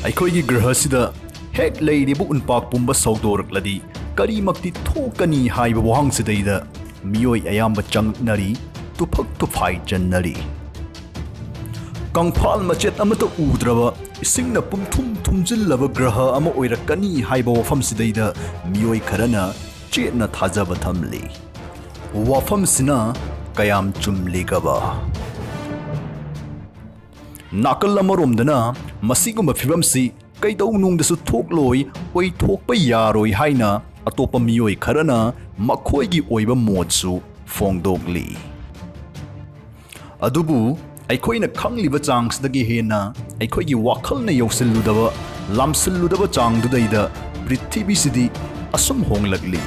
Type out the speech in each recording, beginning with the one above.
ꯑꯩꯈꯣꯏꯒꯤ ꯒ꯭ꯔꯍꯁꯤꯗ ꯍꯦꯛ ꯂꯩꯔꯤꯕ ꯎꯟꯄꯥꯛ ꯄꯨꯝꯕ ꯁꯧꯗꯣꯔꯛꯂꯗꯤ ꯀꯔꯤꯃꯛꯇꯤ ꯊꯣꯛꯀꯅꯤ ꯍꯥꯏꯕ ꯋꯥꯍꯪꯁꯤꯗꯩꯗ ꯃꯤꯑꯣꯏ ꯑꯌꯥꯝꯕ ꯆꯪꯂꯛꯅꯔꯤ, ꯇꯨꯐꯛ ꯇꯨꯐꯥꯏ ꯆꯟꯅꯔꯤ꯫ ꯀꯪꯐꯥꯜ ꯃꯆꯦꯠ ꯑꯃꯠꯇ ꯎꯗ꯭ꯔꯕ ꯏꯁꯤꯡꯅ ꯄꯨꯝꯊꯨꯝ ꯊꯨꯝꯖꯤꯜꯂꯕ ꯒ꯭ꯔꯍ ꯑꯃ ꯑꯣꯏꯔꯛꯀꯅꯤ ꯍꯥꯏꯕ ꯋꯥꯐꯝꯁꯤꯗꯩꯗ ꯃꯤꯑꯣꯏ ꯈꯔꯅ ꯆꯦꯠꯅ ꯊꯥꯖꯕ ꯊꯝꯂꯤ꯫ ꯋꯥꯐꯝꯁꯤꯅ ꯀꯌꯥꯝ ꯆꯨꯝꯂꯤꯒꯕ? ꯅꯥꯀꯜ ꯑꯃꯔꯣꯝꯗꯅ ꯃꯁꯤꯒꯨꯝꯕ ꯐꯤꯚꯝꯁꯤ ꯀꯩꯗꯧꯅꯨꯡꯗꯁꯨ ꯊꯣꯛꯂꯣꯏ, ꯑꯣꯏꯊꯣꯛꯄ ꯌꯥꯔꯣꯏ ꯍꯥꯏꯅ ꯑꯇꯣꯞꯄ ꯃꯤꯑꯣꯏ ꯈꯔꯅ ꯃꯈꯣꯏꯒꯤ ꯑꯣꯏꯕ ꯃꯣꯠꯁꯨ ꯐꯣꯡꯗꯣꯛꯂꯤ꯫ ꯑꯗꯨꯕꯨ ꯑꯩꯈꯣꯏꯅ ꯈꯪꯂꯤꯕ ꯆꯥꯡꯁꯤꯗꯒꯤ ꯍꯦꯟꯅ ꯑꯩꯈꯣꯏꯒꯤ ꯋꯥꯈꯜꯅ ꯌꯧꯁꯤꯜꯂꯨꯗꯕ, ꯂꯥꯝꯁꯤꯜꯂꯨꯗꯕ ꯆꯥꯡꯗꯨꯗꯩꯗ ꯄ꯭ꯔꯤꯊꯤꯕꯤꯁꯤꯗꯤ ꯑꯁꯨꯝ ꯍꯣꯡꯂꯛꯂꯤ꯫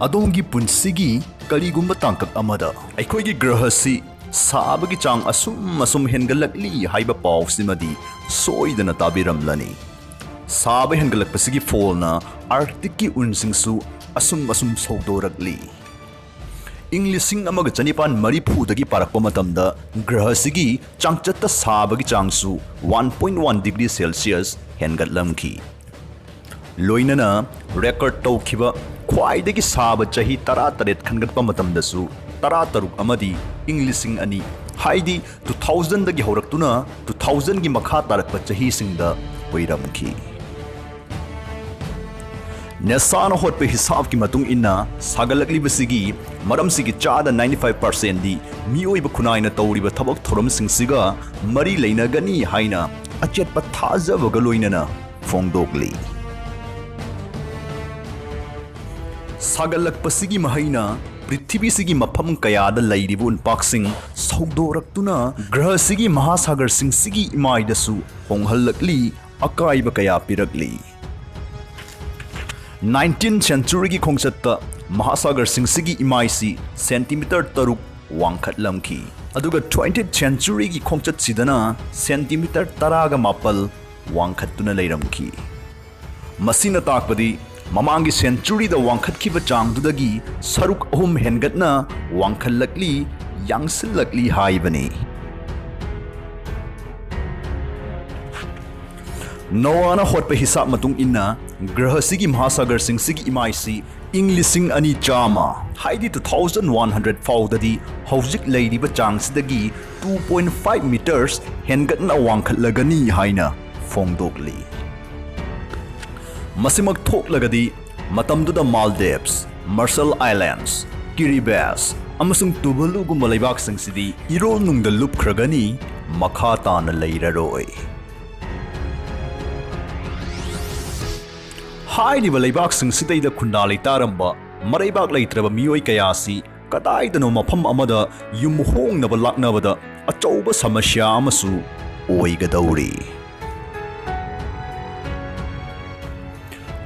ꯑꯗꯣꯝꯒꯤ ꯄꯨꯟꯁꯤꯒꯤ ꯀꯔꯤꯒꯨꯝꯕ ꯇꯥꯡꯀꯛ ꯑꯃꯗ ꯑꯩꯈꯣꯏꯒꯤ ꯒ꯭ꯔꯍꯁꯤ ꯁꯥꯕꯒꯤ ꯆꯥꯡ ꯑꯁꯨꯝ ꯍꯦꯟꯒꯠꯂꯛꯂꯤ ꯍꯥꯏꯕ ꯄꯥꯎꯁꯤꯃꯗꯤ ꯁꯣꯏꯗꯅ ꯇꯥꯕꯤꯔꯝꯂꯅꯤ꯫ ꯁꯥꯕ ꯍꯦꯟꯒꯠꯂꯛꯄꯁꯤꯒꯤ ꯐꯣꯜꯅ ꯑꯥꯔꯛꯇꯤꯛꯀꯤ ꯎꯟꯁꯤꯡꯁꯨ ꯑꯁꯨꯝ ꯁꯧꯗꯣꯔꯛꯂꯤ꯫ ꯏꯪ 1940 ꯄꯥꯔꯛꯄ ꯃꯇꯝꯗ ꯒ꯭ꯔꯍꯁꯤꯒꯤ ꯆꯥꯡꯆꯠꯇ ꯁꯥꯕꯒꯤ ꯆꯥꯡꯁꯨ 1.1 ꯗꯤꯒ꯭ꯔꯤ ꯁꯦꯜꯁꯤꯌꯁ ꯍꯦꯟꯒꯠꯂꯝꯈꯤ꯫ ꯂꯣꯏꯅꯅ ꯔꯦꯀꯣꯔꯗ ꯇꯧꯈꯤꯕ ꯈ꯭ꯋꯥꯏꯗꯒꯤ ꯁꯥꯕ ꯆꯍꯤ 18 ꯈꯟꯒꯠꯄ ꯃꯇꯝꯗꯁꯨ 13 ꯑꯃꯗꯤ ꯏꯪ 2000 ꯍꯥꯏꯗꯤ 2000ꯗꯒꯤ ꯍꯧꯔꯛꯇꯨꯅ 2000ꯒꯤ ꯃꯈꯥ ꯇꯥꯔꯛꯄ ꯆꯍꯤꯁꯤꯡꯗ ꯑꯣꯏꯔꯝꯈꯤ꯫ ꯅꯦꯁꯥꯅ ꯍꯣꯠꯄ ꯍꯤꯁꯥꯕꯀꯤ ꯃꯇꯨꯡ ꯏꯟꯅ ꯁꯥꯒꯠꯂꯛꯂꯤꯕꯁꯤꯒꯤ ꯃꯔꯝꯁꯤꯒꯤ ꯆꯥꯗ 95%ꯗꯤ ꯃꯤꯑꯣꯏꯕ ꯈꯨꯟꯅꯥꯏꯅ ꯇꯧꯔꯤꯕ ꯊꯕꯛ ꯊꯧꯔꯝꯁꯤꯡꯁꯤꯒ ꯃꯔꯤ ꯂꯩꯅꯒꯅꯤ ꯍꯥꯏꯅ ꯑꯆꯦꯠꯄ ꯊꯥꯖꯕꯒ ꯂꯣꯏꯅꯅ ꯐꯣꯡꯗꯣꯛꯂꯤ꯫ ꯁꯥꯒꯠꯂꯛꯄꯁꯤꯒꯤ ꯃꯍꯩꯅ ꯄ꯭ꯔꯤꯊꯤꯕꯤꯁꯤꯒꯤ ꯃꯐꯝ ꯀꯌꯥꯗ ꯂꯩꯔꯤꯕ ꯎꯟꯄꯥꯛꯁꯤꯡ ꯁꯧꯗꯣꯔꯛꯇꯨꯅ ꯒ꯭ꯔꯍꯁꯤꯒꯤ ꯃꯍꯥꯁꯥꯒꯔꯁꯤꯡꯁꯤꯒꯤ ꯏꯃꯥꯏꯗꯁꯨ ꯍꯣꯡꯍꯜꯂꯛꯂꯤ, ꯑꯀꯥꯏꯕ ꯀꯌꯥ ꯄꯤꯔꯛꯂꯤ꯫ 19th ꯁꯦꯟꯆꯨꯔꯤꯒꯤ ꯈꯣꯡꯆꯠꯇ ꯃꯍꯥꯁꯥꯒꯔꯁꯤꯡꯁꯤꯒꯤ ꯏꯃꯥꯏꯁꯤ ꯁꯦꯟꯇꯤꯃꯤꯇꯔ 3 ꯋꯥꯡꯈꯠꯂꯝꯈꯤ, ꯑꯗꯨꯒ 20th ꯁꯦꯟꯆꯨꯔꯤꯒꯤ ꯈꯣꯡꯆꯠꯁꯤꯗꯅ ꯁꯦꯟꯇꯤꯃꯤꯇꯔ 19 ꯋꯥꯡꯈꯠꯇꯨꯅ ꯂꯩꯔꯝꯈꯤ꯫ ꯃꯁꯤꯅ ꯇꯥꯛꯄꯗꯤ ꯃꯃꯥꯡꯒꯤ ꯁꯦꯟꯆꯨꯔꯤꯗ ꯋꯥꯡꯈꯠꯈꯤꯕ ꯆꯥꯡꯗꯨꯗꯒꯤ ꯁꯔꯨꯛ 3 ꯍꯦꯟꯒꯠꯅ ꯋꯥꯡꯈꯠꯂꯛꯂꯤ, ꯌꯥꯡꯁꯤꯜꯂꯛꯂꯤ ꯍꯥꯏꯕꯅꯤ꯫ ꯅꯣꯋꯥꯅ ꯍꯣꯠꯄ ꯍꯤꯁꯥꯕ ꯃꯇꯨꯡ ꯏꯟꯅ ꯒ꯭ꯔꯍꯁꯤꯒꯤ ꯃꯍꯥꯁꯥꯒꯔꯁꯤꯡꯁꯤꯒꯤ ꯏꯃꯥꯏꯁꯤ ꯏꯪ 2100 ꯍꯥꯏꯗꯤ 2100 ꯐꯥꯎꯗꯗꯤ ꯍꯧꯖꯤꯛ ꯂꯩꯔꯤꯕ ꯆꯥꯡꯁꯤꯗꯒꯤ 2.5 ꯃꯤꯇꯔꯁ ꯍꯦꯟꯒꯠꯅ ꯋꯥꯡꯈꯠꯂꯒꯅꯤ ꯍꯥꯏꯅ ꯐꯣꯡꯗꯣꯛꯂꯤ꯫ ꯃꯁꯤꯃꯛ ꯊꯣꯛꯂꯒꯗꯤ ꯃꯇꯝꯗꯨꯗ ꯃꯥꯜꯗꯤꯚꯁ, ꯃꯥꯔꯁꯜ ꯑꯥꯏꯂꯦꯟꯗꯁ, ꯀꯤꯔꯤꯕꯥꯇꯤ ꯑꯃꯁꯨꯡ ꯇꯨꯚꯥꯂꯨꯒꯨꯝꯕ ꯂꯩꯕꯥꯛꯁꯤꯡꯁꯤꯗꯤ ꯏꯔꯣꯜꯅꯨꯡꯗ ꯂꯨꯞꯈ꯭ꯔꯒꯅꯤ, ꯃꯈꯥ ꯇꯥꯅ ꯂꯩꯔꯔꯣꯏ꯫ ꯍꯥꯏꯔꯤꯕ ꯂꯩꯕꯥꯛꯁꯤꯡꯁꯤꯗꯩꯗ ꯈꯨꯟꯗꯥ ꯂꯩꯇꯥꯔꯝꯕ ꯃꯔꯩꯕꯥꯛ ꯂꯩꯇ꯭ꯔꯕ ꯃꯤꯑꯣꯏ ꯀꯌꯥꯁꯤ ꯀꯗꯥꯏꯗꯅꯣ ꯃꯐꯝ ꯑꯃꯗ ꯌꯨꯝꯍꯣꯡꯅꯕ ꯂꯥꯛꯅꯕꯗ ꯑꯆꯧꯕ ꯁꯃꯁ꯭ꯌꯥ ꯑꯃꯁꯨ ꯑꯣꯏꯒꯗꯧꯔꯤ꯫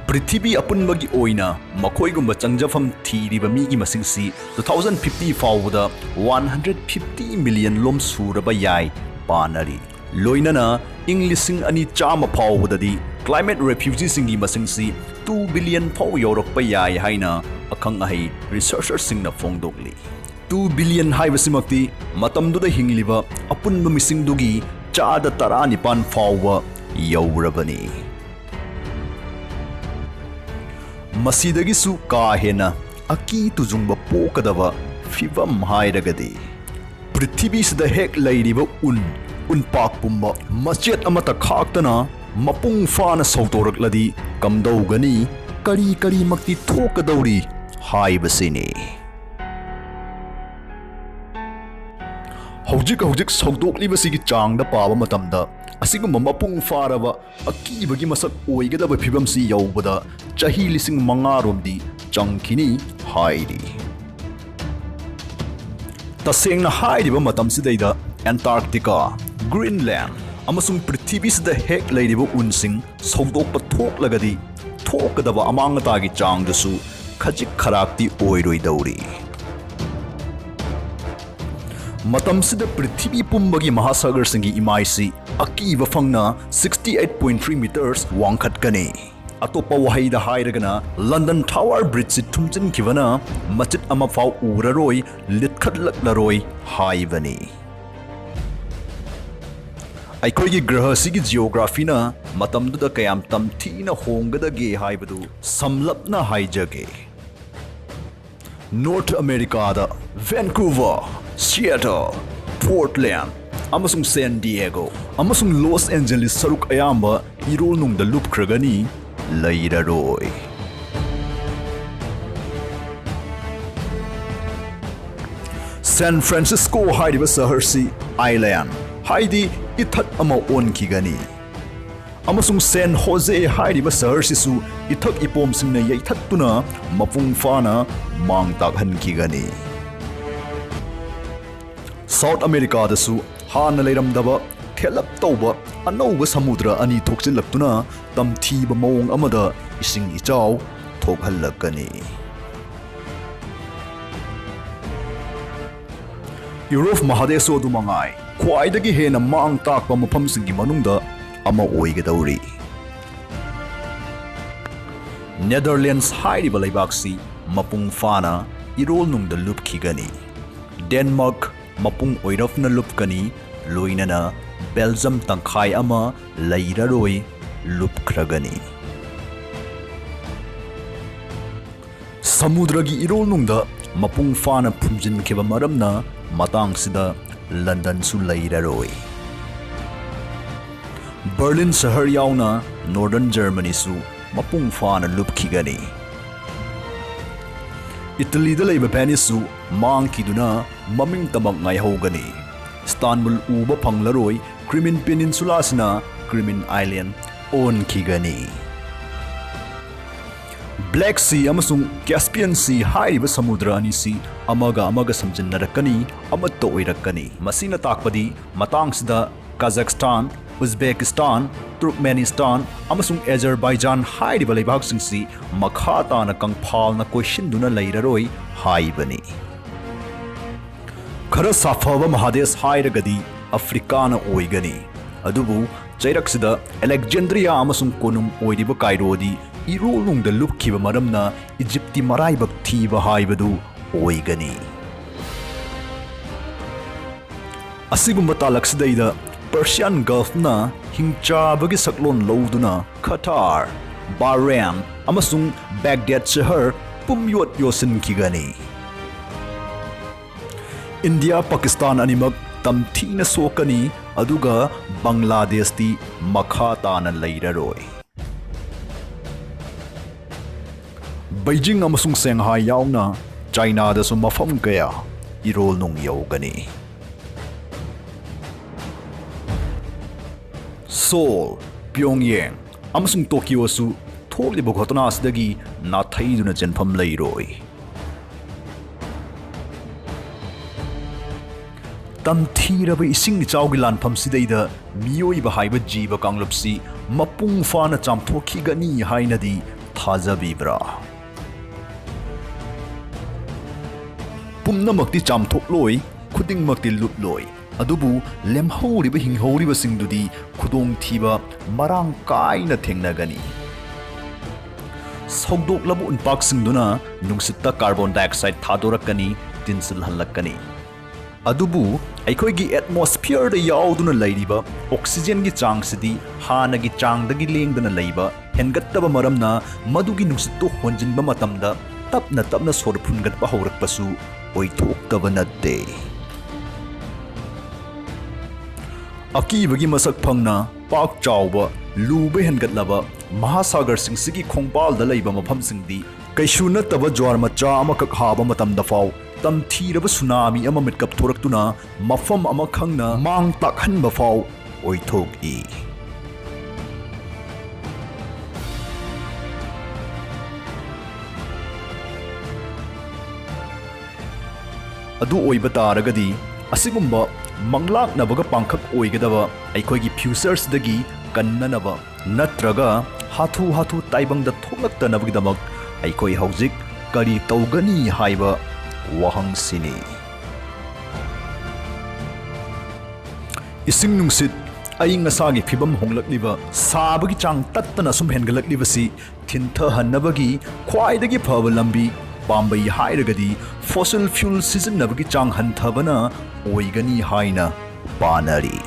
ꯄ꯭ꯔꯤꯊꯤꯕꯤ ꯑꯄꯨꯟꯕꯒꯤ ꯑꯣꯏꯅ ꯃꯈꯣꯏꯒꯨꯝꯕ ꯆꯪꯖꯐꯝ ꯊꯤꯔꯤꯕ ꯃꯤꯒꯤ ꯃꯁꯤꯡꯁꯤ 2050 ꯐꯥꯎꯕꯗ 150 ꯃꯤꯂꯤꯌꯟ ꯂꯣꯝ ꯁꯨꯔꯕ ꯌꯥꯏ ꯄꯥꯅꯔꯤ꯫ ꯂꯣꯏꯅꯅ ꯏꯪ 2100 ꯐꯥꯎꯕꯗꯗꯤ ꯀ꯭ꯂꯥꯏꯃꯦꯠ ꯔꯦꯐ꯭ꯌꯨꯖꯤꯁꯤꯡꯒꯤ ꯃꯁꯤꯡꯁꯤ 2 ꯕꯤꯂꯤꯌꯟ ꯐꯥꯎ ꯌꯧꯔꯛꯄ ꯌꯥꯏ ꯍꯥꯏꯅ ꯑꯈꯪ ꯑꯍꯩ ꯔꯤꯁꯔꯆꯔꯁꯤꯡꯅ ꯐꯣꯡꯗꯣꯛꯂꯤ꯫ 2 ꯕꯤꯂꯤꯌꯟ ꯍꯥꯏꯕꯁꯤꯃꯛꯇꯤ ꯃꯇꯝꯗꯨꯗ ꯍꯤꯡꯂꯤꯕ ꯑꯄꯨꯟꯕ ꯃꯤꯁꯤꯡꯗꯨꯒꯤ ꯆꯥꯗ 19 ꯐꯥꯎꯕ ꯌꯧꯔꯕꯅꯤ꯫ ꯃꯁꯤꯗꯒꯤꯁꯨ ꯀꯥ ꯍꯦꯟꯅ ꯑꯀꯤ ꯇꯨꯖꯨꯡꯕ ꯄꯣꯛꯀꯗꯕ ꯐꯤꯚꯝ ꯍꯥꯏꯔꯒꯗꯤ ꯄ꯭ꯔꯤꯊꯤꯕꯤꯁꯤꯗ ꯍꯦꯛ ꯂꯩꯔꯤꯕ ꯎꯟꯄꯥꯛ ꯄꯨꯝꯕ ꯃꯆꯦꯠ ꯑꯃꯠꯇ ꯈꯥꯛꯇꯅ ꯃꯄꯨꯡ ꯐꯥꯅ ꯁꯧꯗꯣꯔꯛꯂꯗꯤ ꯀꯝꯗꯧꯒꯅꯤ, ꯀꯔꯤꯃꯛꯇꯤ ꯊꯣꯛꯀꯗꯧꯔꯤ ꯍꯥꯏꯕꯁꯤꯅꯤ꯫ ꯍꯧꯖꯤꯛ ꯁꯧꯗꯣꯛꯂꯤꯕꯁꯤꯒꯤ ꯆꯥꯡꯗ パꯕ ꯃꯇꯝꯗ ꯑꯁꯤꯒꯨꯝꯕ ꯃꯄꯨꯡ ꯐꯥꯔꯕ ꯑꯀꯤꯕꯒꯤ ꯃꯁꯛ ꯑꯣꯏꯒꯗꯕ ꯐꯤꯚꯝꯁꯤ ꯌꯧꯕꯗ ꯆꯍꯤ 5000 ꯔꯣꯝꯗꯤ ꯆꯪꯈꯤꯅꯤ ꯍꯥꯏꯔꯤ꯫ ꯇꯁꯦꯡꯅ ꯍꯥꯏꯔꯤꯕ ꯃꯇꯝꯁꯤꯗꯩꯗ ꯑꯦꯟꯇꯥꯔꯛꯇꯤꯀꯥ, ꯒ꯭ꯔꯤꯟꯂꯦꯟꯗ ꯑꯃꯁꯨꯡ ꯄ꯭ꯔꯤꯊꯤꯕꯤꯁꯤꯗ ꯍꯦꯛ ꯂꯩꯔꯤꯕ ꯎꯟꯁꯤꯡ ꯁꯧꯗꯣꯛꯄ ꯊꯣꯛꯂꯒꯗꯤ ꯊꯣꯛꯀꯗꯕ ꯑꯃꯥꯡ ꯑꯇꯥꯒꯤ ꯆꯥꯡꯗꯨꯁꯨ ꯈꯖꯤꯛ ꯈꯔꯥꯛꯇꯤ ꯑꯣꯏꯔꯣꯏꯗꯧꯔꯤ꯫ ꯃꯇꯝꯁꯤꯗ ꯄ꯭ꯔꯤꯊꯤꯕꯤ ꯄꯨꯝꯕꯒꯤ ꯃꯍꯥꯁꯥꯒꯔꯁꯤꯡꯒꯤ ꯏꯃꯥꯏꯁꯤ ꯑꯀꯤꯕ ꯐꯪꯅ 68.3 ꯃꯤꯇꯔꯁ ꯋꯥꯡꯈꯠꯀꯅꯤ꯫ ꯑꯇꯣꯞꯄ ꯋꯥꯍꯩꯗ ꯍꯥꯏꯔꯒꯅ ꯂꯟꯗꯟ ꯇꯥꯋꯔ ꯕ꯭ꯔꯤꯖꯁꯤ ꯊꯨꯝꯖꯤꯟꯈꯤꯕꯅ ꯃꯆꯤꯠ ꯑꯃꯐꯥꯎ ꯎꯔꯔꯣꯏ, ꯂꯤꯠꯈꯠꯂꯛꯂꯔꯣꯏ ꯍꯥꯏꯕꯅꯤ꯫ ꯑꯩꯈꯣꯏꯒꯤ ꯒ꯭ꯔꯍꯁꯤꯒꯤ ꯖꯤꯑꯣꯒ꯭ꯔꯥꯐꯤꯅ ꯃꯇꯝꯗꯨꯗ ꯀꯌꯥꯝ ꯇꯝꯊꯤꯅ ꯍꯣꯡꯒꯗꯒꯦ ꯍꯥꯏꯕꯗꯨ ꯁꯝꯂꯞꯅ ꯍꯥꯏꯖꯒꯦ꯫ ꯅꯣꯔꯊ ꯑꯃꯦꯔꯤꯀꯥꯗ ꯚꯦꯟꯀꯨꯚꯔ, ꯁꯤꯑꯦꯇꯜ, ꯄꯣꯔꯠꯂꯦꯟꯗ ꯑꯃꯁꯨꯡ ꯁꯦꯟ ꯗꯤꯌꯦꯒꯣ ꯑꯃꯁꯨꯡ ꯂꯣꯁ ꯑꯦꯟꯖꯦꯂꯤꯁ ꯁꯔꯨꯛ ꯑꯌꯥꯝꯕ ꯏꯔꯣꯜꯅꯨꯡꯗ ꯂꯨꯞꯈ꯭ꯔꯒꯅꯤ, ꯂꯩꯔꯔꯣꯏ꯫ ꯁꯦꯟ ꯐ꯭ꯔꯥꯟꯁꯤꯁꯀꯣ ꯍꯥꯏꯔꯤꯕ ꯁꯍꯔꯁꯤ ꯑꯥꯏꯂꯦꯟꯗ ꯍꯥꯏꯗꯤ ꯏꯊꯠ ꯑꯃ ꯑꯣꯟꯈꯤꯒꯅꯤ, ꯑꯃꯁꯨꯡ ꯁꯦꯟ ꯍꯣꯖꯦ ꯍꯥꯏꯔꯤꯕ ꯁꯍꯔꯁꯤꯁꯨ ꯏꯊꯛ ꯏꯄꯣꯝꯁꯤꯡꯅ ꯌꯩꯊꯠꯇꯨꯅ ꯃꯄꯨꯡ ꯐꯥꯅ ꯃꯥꯡ ꯇꯥꯛꯍꯟꯈꯤꯒꯅꯤ꯫ ꯁꯥꯎꯊ ꯑꯃꯦꯔꯤꯀꯥꯗꯁꯨ ꯍꯥꯟꯅ ꯂꯩꯔꯝꯗꯕ ꯊꯦꯠꯂꯞ ꯇꯧꯕ ꯑꯅꯧꯕ ꯁꯃꯨꯗ꯭ꯔ ꯑꯅꯤ ꯊꯣꯛꯆꯤꯜꯂꯛꯇꯨꯅ ꯇꯝꯊꯤꯕ ꯃꯑꯣꯡ ꯑꯃꯗ ꯏꯁꯤꯡ ꯏꯆꯥꯎ ꯊꯣꯛꯍꯜꯂꯛꯀꯅꯤ꯫ ꯌꯨꯔꯣꯞ ꯃꯍꯥꯗꯦꯁꯁꯨ ꯑꯗꯨꯃꯉꯥꯏ ꯈ꯭ꯋꯥꯏꯗꯒꯤ ꯍꯦꯟꯅ ꯃꯥꯡ ꯇꯥꯛꯄ ꯃꯐꯝꯁꯤꯡꯒꯤ ꯃꯅꯨꯡꯗ ꯑꯃ ꯑꯣꯏꯒꯗꯧꯔꯤ꯫ ꯅꯦꯗꯔꯂꯦꯟꯗꯁ ꯍꯥꯏꯔꯤꯕ ꯂꯩꯕꯥꯛꯁꯤ ꯃꯄꯨꯡ ꯐꯥꯅ ꯏꯔꯣꯜꯅꯨꯡꯗ ꯂꯨꯞꯈꯤꯒꯅꯤ꯫ ꯗꯦꯟꯃꯥꯔꯛ ꯃꯄꯨꯡ ꯑꯣꯏꯔꯞꯅ ꯂꯨꯞꯀꯅꯤ, ꯂꯣꯏꯅꯅ ꯕꯦꯜꯖꯤꯌꯝ ꯇꯪꯈꯥꯏ ꯑꯃ ꯂꯩꯔꯔꯣꯏ, ꯂꯨꯞꯈ꯭ꯔꯒꯅꯤ꯫ ꯁꯃꯨꯗ꯭ꯔꯒꯤ ꯏꯔꯣꯜꯅꯨꯡꯗ ꯃꯄꯨꯡ ꯐꯥꯅ ꯐꯨꯝꯖꯤꯟꯈꯤꯕ ꯃꯔꯝꯅ ꯃꯇꯥꯡꯁꯤꯗ ꯂꯟꯗꯟꯁꯨ ꯂꯩꯔꯔꯣꯏ꯫ ꯕꯔꯂꯤꯟ ꯁꯍꯔ ꯌꯥꯎꯅ ꯅꯣꯔꯗꯔꯟ ꯖꯔꯃꯅꯤꯁꯨ ꯃꯄꯨꯡ ꯐꯥꯅ ꯂꯨꯞꯈꯤꯒꯅꯤ꯫ ꯏꯇꯂꯤꯗ ꯂꯩꯕ ꯚꯦꯅꯤꯁꯁꯨ ꯃꯥꯡꯈꯤꯗꯨꯅ ꯃꯃꯤꯡ ꯇꯃꯛ ꯉꯥꯏꯍꯧꯒꯅꯤ꯫ ꯏꯁꯇꯥꯟꯕꯨꯜ ꯎꯕ ꯐꯪꯂꯔꯣꯏ, ꯀ꯭ꯔꯤꯃꯤꯟ ꯄꯦꯅꯤꯟꯁꯨꯂꯥꯁꯤꯅ ꯀ꯭ꯔꯤꯃꯤꯟ ꯑꯥꯏꯂꯦꯟꯗ ꯑꯣꯟꯈꯤꯒꯅꯤ꯫ ꯕ꯭ꯂꯦꯛ ꯁꯤ ꯑꯃꯁꯨꯡ ꯀꯦꯁꯄꯤꯌꯟ ꯁꯤ ꯍꯥꯏꯔꯤꯕ ꯁꯃꯨꯗ꯭ꯔ ꯑꯅꯤꯁꯤ ꯑꯃꯒ ꯑꯃꯒ ꯁꯝꯖꯤꯟꯅꯔꯛꯀꯅꯤ, ꯑꯃꯠꯇ ꯑꯣꯏꯔꯛꯀꯅꯤ꯫ ꯃꯁꯤꯅ ꯇꯥꯛꯄꯗꯤ ꯃꯇꯥꯡꯁꯤꯗ ꯀꯥꯖꯥꯈꯁꯇꯥꯟ, ꯎꯖꯕꯦꯀꯤꯁꯇꯥꯟ, ꯇꯨꯔꯛꯃꯦꯅꯤꯁꯇꯥꯟ ꯑꯃꯁꯨꯡ ꯑꯦꯖꯔꯕꯥꯏꯖꯥꯟ ꯍꯥꯏꯔꯤꯕ ꯂꯩꯕꯥꯛꯁꯤꯡꯁꯤ ꯃꯈꯥ ꯇꯥꯅ ꯀꯪꯐꯥꯜꯅ ꯀꯣꯏꯁꯤꯟꯗꯨꯅ ꯂꯩꯔꯔꯣꯏ ꯍꯥꯏꯕꯅꯤ꯫ ꯈꯔ ꯁꯥꯐꯕ ꯃꯍꯥꯗꯦꯁ ꯍꯥꯏꯔꯒꯗꯤ ꯑꯐ꯭ꯔꯤꯀꯥꯅ ꯑꯣꯏꯒꯅꯤ, ꯑꯗꯨꯕꯨ ꯆꯩꯔꯛꯁꯤꯗ ꯑꯂꯦꯛꯖꯦꯟꯗ꯭ꯔꯤꯌꯥ ꯑꯃꯁꯨꯡ ꯀꯣꯅꯨꯡ ꯑꯣꯏꯔꯤꯕ ꯀꯥꯏꯔꯣꯗꯤ ꯏꯔꯣꯜꯅꯨꯡꯗ ꯂꯨꯞꯈꯤꯕ ꯃꯔꯝꯅ ꯏꯖꯤꯞꯇꯤ ꯃꯔꯥꯏꯕꯛ ꯊꯤꯕ ꯍꯥꯏꯕꯗꯨ ꯑꯣꯏꯒꯅꯤ꯫ ꯑꯁꯤꯒꯨꯝꯕ ꯇꯥꯂꯛꯁꯤꯗꯩꯗ ꯄꯔꯁꯤꯌꯥꯟ ꯒꯜꯐꯅ ꯍꯤꯡꯆꯥꯕꯒꯤ ꯁꯛꯂꯣꯟ ꯂꯧꯗꯨꯅ ꯈꯇꯥꯔ, ꯕꯥꯍꯔꯦꯟ ꯑꯃꯁꯨꯡ ꯕꯦꯒꯗꯦꯗ ꯁꯍꯔ ꯄꯨꯝꯌꯣꯠ ꯌꯣꯠꯁꯤꯟꯈꯤꯒꯅꯤ꯫ ꯏꯟꯗꯤꯌꯥ ꯄꯥꯀꯤꯁꯇꯥꯟ ꯑꯅꯤꯃꯛ ꯇꯝꯊꯤꯅ ꯁꯣꯛꯀꯅꯤ, ꯑꯗꯨꯒ ꯕꯪꯒ꯭ꯂꯥꯗꯦꯁꯇꯤ ꯃꯈꯥ ꯇꯥꯅ ꯂꯩꯔꯔꯣꯏ꯫ ꯕꯩꯖꯤꯡ ꯑꯃꯁꯨꯡ ꯁꯦꯡꯍꯥꯏ ꯌꯥꯎꯅ ꯆꯥꯏꯅꯥꯗꯁꯨ ꯃꯐꯝ ꯀꯌꯥ ꯏꯔꯣꯜꯅꯨꯡ ꯌꯧꯒꯅꯤ꯫ ꯁꯣꯜ, ꯄ꯭ꯌꯣꯡꯌꯦꯡ ꯑꯃꯁꯨꯡ ꯇꯣꯀꯤꯌꯣꯁꯨ ꯊꯣꯛꯂꯤꯕ ꯘꯇꯅꯥ ꯑꯁꯤꯗꯒꯤ ꯅꯥꯊꯩꯗꯨꯅ ꯆꯦꯟꯐꯝ ꯂꯩꯔꯣꯏ꯫ ꯇꯝꯊꯤꯔꯕ ꯏꯁꯤꯡ ꯏꯆꯥꯎꯒꯤ ꯂꯥꯟꯐꯝꯁꯤꯗꯩꯗ ꯃꯤꯑꯣꯏꯕ ꯍꯥꯏꯕ ꯖꯤꯕ ꯀꯥꯡꯂꯨꯞꯁꯤ ꯃꯄꯨꯡ ꯐꯥꯅ ꯆꯥꯝꯊꯣꯛꯈꯤꯒꯅꯤ ꯍꯥꯏꯅꯗꯤ ꯊꯥꯖꯕꯤꯕ꯭ꯔꯥ? ꯄꯨꯝꯅꯃꯛꯇꯤ ꯆꯥꯝꯊꯣꯛꯂꯣꯏ, ꯈꯨꯗꯤꯡꯃꯛꯇꯤ ꯂꯨꯞꯂꯣꯏ, ꯑꯗꯨꯕꯨ ꯂꯦꯝꯍꯧꯔꯤꯕ ꯍꯤꯡꯍꯧꯔꯤꯕꯁꯤꯡꯗꯨꯗꯤ ꯈꯨꯗꯣꯡꯊꯤꯕ ꯃꯔꯥꯡ ꯀꯥꯏꯅ ꯊꯦꯡꯅꯒꯅꯤ꯫ ꯁꯧꯗꯣꯛꯂꯕ ꯎꯟꯄꯥꯛꯁꯤꯡꯗꯨꯅ ꯅꯨꯡꯁꯤꯠꯇ ꯀꯥꯔꯕꯣꯟ ꯗꯥꯏꯑꯣꯛꯁꯥꯏꯗ ꯊꯥꯗꯣꯔꯛꯀꯅꯤ, ꯇꯤꯟꯁꯤꯜꯍꯜꯂꯛꯀꯅꯤ꯫ ꯑꯗꯨꯕꯨ ꯑꯩꯈꯣꯏꯒꯤ ꯑꯦꯠꯃꯣꯁꯐꯤꯌꯔꯗ ꯌꯥꯎꯗꯨꯅ ꯂꯩꯔꯤꯕ ꯑꯣꯛꯁꯤꯖꯦꯟꯒꯤ ꯆꯥꯡꯁꯤꯗꯤ ꯍꯥꯟꯅꯒꯤ ꯆꯥꯡꯗꯒꯤ ꯂꯦꯡꯗꯅ ꯂꯩꯕ ꯍꯦꯟꯒꯠꯇꯕ ꯃꯔꯝꯅ ꯃꯗꯨꯒꯤ ꯅꯨꯡꯁꯤꯠꯇꯨ ꯍꯣꯟꯖꯤꯟꯕ ꯃꯇꯝꯗ ꯇꯞꯅ ꯇꯞꯅ ꯁꯣꯔ ꯐꯨꯟꯒꯠꯄ ꯍꯧꯔꯛꯄꯁꯨ ꯑꯣꯏꯊꯣꯛꯇꯕ ꯅꯠꯇꯦ꯫ ꯑꯀꯤꯕꯒꯤ ꯃꯁꯛ ꯐꯪꯅ ꯄꯥꯛ ꯆꯥꯎꯕ, ꯂꯨꯕ ꯍꯦꯟꯒꯠꯂꯕ ꯃꯍꯥꯁꯥꯒꯔꯁꯤꯡꯁꯤꯒꯤ ꯈꯣꯡꯕꯥꯜꯗ ꯂꯩꯕ ꯃꯐꯝꯁꯤꯡꯗꯤ ꯀꯩꯁꯨ ꯅꯠꯇꯕ ꯖ꯭ꯋꯥꯔ ꯃꯆꯥ ꯑꯃꯈꯛ ꯍꯥꯕ ꯃꯇꯝꯗ ꯐꯥꯎ ꯇꯝꯊꯤꯔꯕ ꯁꯨꯅꯥꯃꯤ ꯑꯃ ꯃꯤꯠꯀꯞ ꯊꯣꯔꯛꯇꯨꯅ ꯃꯐꯝ ꯑꯃꯈꯪꯅ ꯃꯥꯡ ꯇꯥꯛꯍꯟꯕ ꯐꯥꯎ ꯑꯣꯏꯊꯣꯛꯏ꯫ ꯑꯗꯨ ꯑꯣꯏꯕ ꯇꯥꯔꯒꯗꯤ ꯑꯁꯤꯒꯨꯝꯕ ꯃꯪꯂꯥꯛꯅꯕꯒ ꯄꯥꯡꯈꯛ ꯑꯣꯏꯒꯗꯕ ꯑꯩꯈꯣꯏꯒꯤ ꯐ꯭ꯌꯨꯆꯔꯁꯤꯗꯒꯤ ꯀꯟꯅꯅꯕ ꯅꯠꯇ꯭ꯔꯒ ꯍꯥꯊꯨ ꯍꯥꯊꯨ ꯇꯥꯏꯕꯪꯗ ꯊꯣꯛꯂꯛꯇꯅꯕꯒꯤꯗꯃꯛ ꯑꯩꯈꯣꯏ ꯍꯧꯖꯤꯛ ꯀꯔꯤ ꯇꯧꯒꯅꯤ ꯍꯥꯏꯕ ꯋꯥꯍꯪꯁꯤꯅꯤ꯫ ꯏꯁꯤꯡ ꯅꯨꯡꯁꯤꯠ ꯑꯏꯪ ꯑꯁꯥꯒꯤ ꯐꯤꯕꯝ ꯍꯣꯡꯂꯛꯂꯤꯕ, ꯁꯥꯕꯒꯤ ꯆꯥꯡ ꯇꯠꯇꯅ ꯁꯨꯝ ꯍꯦꯟꯒꯠꯂꯛꯂꯤꯕꯁꯤ ꯊꯤꯟꯊꯍꯟꯅꯕꯒꯤ ꯈ꯭ꯋꯥꯏꯗꯒꯤ ꯐꯕ ꯂꯝꯕꯤ ꯄꯥꯝꯕꯩ ꯍꯥꯏꯔꯒꯗꯤ ꯐꯣꯁꯤꯜ ꯐ꯭ꯌꯨꯜ ꯁꯤꯖꯤꯟꯅꯕꯒꯤ ꯆꯥꯡ ꯍꯟꯊꯕꯅ ꯑꯣꯏꯒꯅꯤ ꯍꯥꯏꯅ ꯄꯥꯅꯔꯤ꯫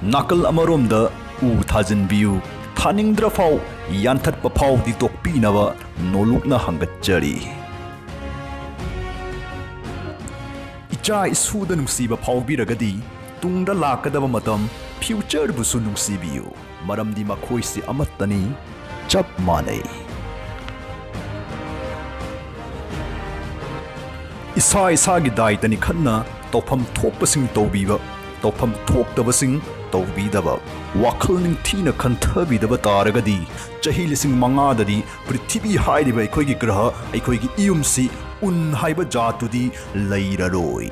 ꯅꯥꯀꯜ ꯑꯃꯔꯣꯝꯗ ꯎ ꯊꯥꯖꯤꯟꯕꯤꯌꯨ, ꯊꯥꯅꯤꯡꯗ꯭ꯔ ꯐꯥꯎ ꯌꯥꯟꯊꯠꯄ ꯐꯥꯎꯗꯤ ꯇꯣꯛꯄꯤꯅꯕ ꯅꯣꯂꯨꯛꯅ ꯍꯪꯒꯠꯆꯔꯤ꯫ ꯏꯆꯥ ꯏꯁꯨꯗ ꯅꯨꯡꯁꯤꯕ ꯐꯥꯎꯕꯤꯔꯒꯗꯤ ꯇꯨꯡꯗ ꯂꯥꯛꯀꯗꯕ ꯃꯇꯝ ꯐ꯭ꯌꯨꯆꯔꯕꯨꯁꯨ ꯅꯨꯡꯁꯤꯕꯤꯌꯨ, ꯃꯔꯝꯗꯤ ꯃꯈꯣꯏꯁꯤ ꯑꯃꯠꯇꯅꯤ, ꯆꯞ ꯃꯥꯟꯅꯩ꯫ ꯏꯁꯥ ꯏꯁꯥꯒꯤ ꯗꯥꯏꯇꯅꯤ ꯈꯟꯅ ꯇꯧꯐꯝ ꯊꯣꯛꯄꯁꯤꯡ ꯇꯧꯕꯤꯕ, ꯇꯧꯐꯝ ꯊꯣꯛꯇꯕꯁꯤꯡ ꯇꯧꯕꯤꯗꯕ, ꯋꯥꯈꯜ ꯅꯤꯡꯊꯤꯅ ꯈꯟꯊꯕꯤꯗꯕ ꯇꯥꯔꯒꯗꯤ ꯆꯍꯤ 5,000ꯗꯗꯤ ꯄ꯭ꯔꯤꯊꯤꯕꯤ ꯍꯥꯏꯔꯤꯕ ꯑꯩꯈꯣꯏꯒꯤ ꯒ꯭ꯔꯍ, ꯑꯩꯈꯣꯏꯒꯤ ꯏꯌꯨꯝꯁꯤ ꯎꯟ ꯍꯥꯏꯕ ꯖꯥꯠꯇꯨꯗꯤ ꯂꯩꯔꯔꯣꯏ꯫